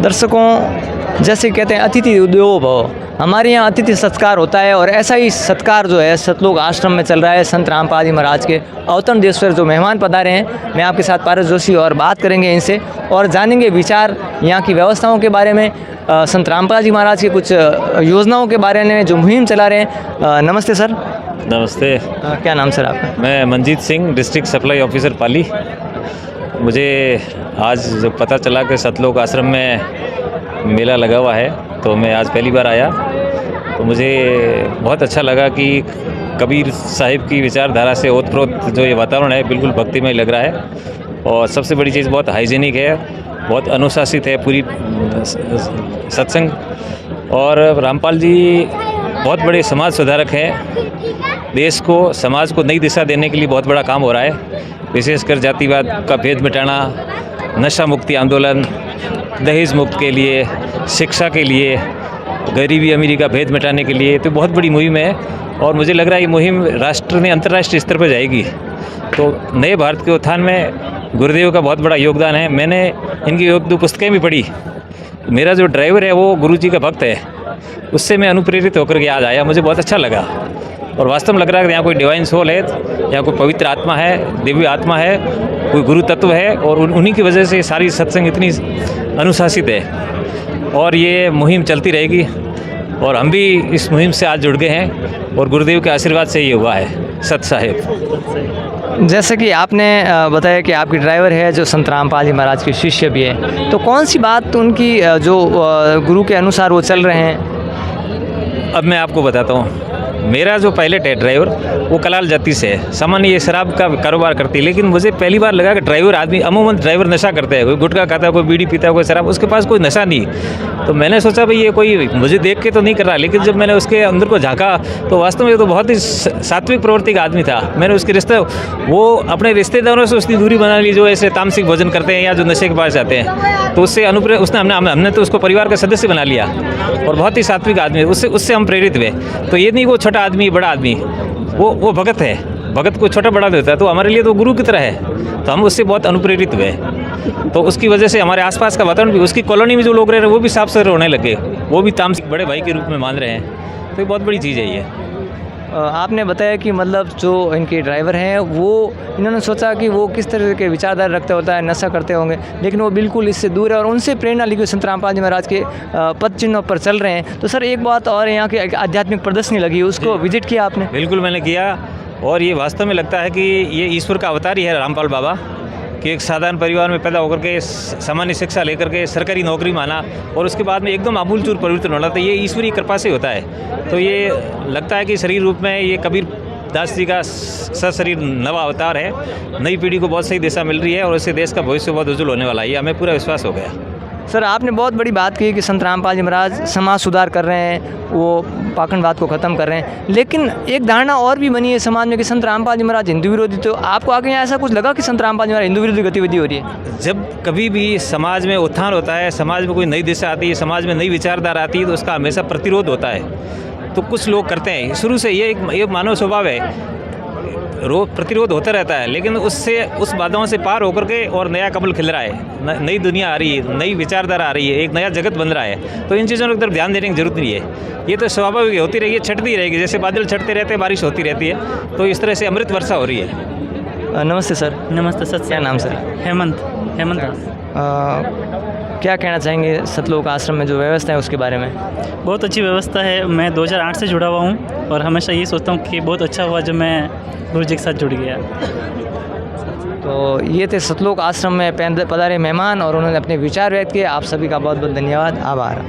दर्शकों, जैसे कहते हैं अतिथि देवो भव, हमारे यहाँ अतिथि सत्कार होता है और ऐसा ही सत्कार जो है सतलोक आश्रम में चल रहा है। संत रामपाल जी महाराज के अवतरण दिवस पर जो मेहमान पधारे हैं, मैं आपके साथ पारस जोशी और बात करेंगे इनसे और जानेंगे विचार यहाँ की व्यवस्थाओं के बारे में, संत रामपाल जी महाराज की कुछ योजनाओं के बारे में जो मुहिम चला रहे हैं। नमस्ते सर। नमस्ते। क्या नाम सर आपका? मैं Manjeet Singh, district supply officer Pali. मुझे आज जब पता चला कि सतलोक आश्रम में मेला लगा हुआ है तो मैं आज पहली बार आया, तो मुझे बहुत अच्छा लगा कि कबीर साहिब की विचारधारा से ओतप्रोत जो ये वातावरण है बिल्कुल भक्तिमय लग रहा है। और सबसे बड़ी चीज़ बहुत हाइजीनिक है, बहुत अनुशासित है पूरी सत्संग। और रामपाल जी बहुत बड़े समाज सुधारक हैं। देश को, समाज को नई दिशा देने के लिए बहुत बड़ा काम हो रहा है। विशेषकर जातिवाद का भेद मिटाना, नशा मुक्ति आंदोलन, दहेज मुक्त के लिए, शिक्षा के लिए, गरीबी अमीरी का भेद मिटाने के लिए, तो बहुत बड़ी मुहिम है। और मुझे लग रहा है ये मुहिम राष्ट्र में अंतर्राष्ट्रीय स्तर पर जाएगी। तो नए भारत के उत्थान में गुरुदेव का बहुत बड़ा योगदान है। मैंने इनकी एक दो पुस्तकें भी पढ़ी। मेरा जो ड्राइवर है वो गुरुजी का भक्त है, उससे मैं अनुप्रेरित होकर के आज आया। मुझे बहुत अच्छा लगा और वास्तव में लग रहा है कि यहाँ कोई डिवाइन सोल है, यहाँ कोई पवित्र आत्मा है, दिव्य आत्मा है, कोई गुरु तत्व है। और उन्हीं की वजह से सारी सत्संग इतनी अनुशासित है और ये मुहिम चलती रहेगी। और हम भी इस मुहिम से आज जुड़ गए हैं और गुरुदेव के आशीर्वाद से ये हुआ है सत साहिब। जैसे कि आपने बताया कि आपकी ड्राइवर है जो संत रामपाल जी महाराज के शिष्य भी है, तो कौन सी बात उनकी जो गुरु के अनुसार वो चल रहे हैं? अब मैं आपको बताता हूँ। मेरा जो पायलट है ड्राइवर, वो कलाल जाति से है। सामान्य ये शराब का कारोबार करती है, लेकिन मुझे पहली बार लगा कि ड्राइवर आदमी, अमूमन ड्राइवर नशा करते हैं, कोई गुटखा खाता है, कोई बीड़ी पीता है, कोई शराब, उसके पास कोई नशा नहीं। तो मैंने सोचा भाई ये कोई मुझे देख के तो नहीं कर रहा, लेकिन जब मैंने उसके अंदर को झाँका तो वास्तव में तो बहुत ही सात्विक प्रवृत्ति का आदमी था। मैंने उसके रिश्ते, वो अपने रिश्तेदारों से उसकी दूरी बना ली जो ऐसे तामसिक भोजन करते हैं या जो नशे के पास जाते हैं। तो उससे हमने तो उसको परिवार का सदस्य बना लिया और बहुत ही सात्विक आदमी, उससे हम प्रेरित हुए। तो ये नहीं वो छोटा आदमी बड़ा आदमी, वो भगत है। भगत को छोटा बड़ा देता है, तो हमारे लिए तो गुरु की तरह है। तो हम उससे बहुत अनुप्रेरित हुए। तो उसकी वजह से हमारे आसपास का वातावरण भी, उसकी कॉलोनी में जो लोग रह रहे हैं वो भी साफ सुथरे होने लगे, वो भी तामसिक बड़े भाई के रूप में मान रहे हैं। तो ये बहुत बड़ी चीज़ है ये। आपने बताया कि मतलब जो इनके ड्राइवर हैं वो, इन्होंने सोचा कि वो किस तरह के विचारधारा रखते होता है, नशा करते होंगे, लेकिन वो बिल्कुल इससे दूर है और उनसे प्रेरणा लेकर संत रामपाल जी महाराज के पद चिन्हों पर चल रहे हैं। तो सर एक बात और, यहाँ की आध्यात्मिक प्रदर्शनी लगी, उसको विजिट किया आपने? बिल्कुल मैंने किया और ये वास्तव में लगता है कि ये ईश्वर का अवतार ही है रामपाल बाबा, कि एक साधारण परिवार में पैदा होकर के सामान्य शिक्षा लेकर के सरकारी नौकरी माना और उसके बाद में एकदम आमूलचूर परिवर्तन होना, तो ये ईश्वरीय कृपा से होता है। तो ये लगता है कि शरीर रूप में ये कबीर दास जी का सशरीर नवा अवतार है। नई पीढ़ी को बहुत सही दिशा मिल रही है और इससे देश का भविष्य बहुत उज्जवल होने वाला है, ये हमें पूरा विश्वास हो गया। सर आपने बहुत बड़ी बात की कि संत रामपाल जी महाराज समाज सुधार कर रहे हैं, वो पाखंडवाद को ख़त्म कर रहे हैं, लेकिन एक धारणा और भी बनी है समाज में कि संत रामपाल जी महाराज हिंदू विरोधी। तो आपको आगे यहाँ ऐसा कुछ लगा कि संत रामपाल जी महाराज हिंदू विरोधी गतिविधि हो रही है? जब कभी भी समाज में उत्थान होता है, समाज में कोई नई दिशा आती है, समाज में नई विचारधारा आती है, तो उसका हमेशा प्रतिरोध होता है। तो कुछ लोग करते हैं, शुरू से ये एक मानव स्वभाव है, प्रतिरोध होता रहता है, लेकिन उससे, उस बाधाओं से पार होकर के और नया कमल खिल रहा है, नई दुनिया आ रही है, नई विचारधारा आ रही है, एक नया जगत बन रहा है। तो इन चीज़ों की तरफ ध्यान देने की जरूरत नहीं है। ये तो स्वाभाविक होती रहेगी, छटती रहेगी, जैसे बादल छटते रहते हैं, बारिश होती रहती है। तो इस तरह से अमृत वर्षा हो रही है। नमस्ते सर। नमस्ते सर। क्या नाम सर? हेमंत दास। क्या कहना चाहेंगे सतलोक आश्रम में जो व्यवस्था है उसके बारे में? बहुत अच्छी व्यवस्था है। मैं 2008 से जुड़ा हुआ हूँ और हमेशा ये सोचता हूँ कि बहुत अच्छा हुआ जब मैं गुरु जी के साथ जुड़ गया। तो ये थे सतलोक आश्रम में पधारे मेहमान और उन्होंने अपने विचार व्यक्त किए। आप सभी का बहुत बहुत धन्यवाद, आभार।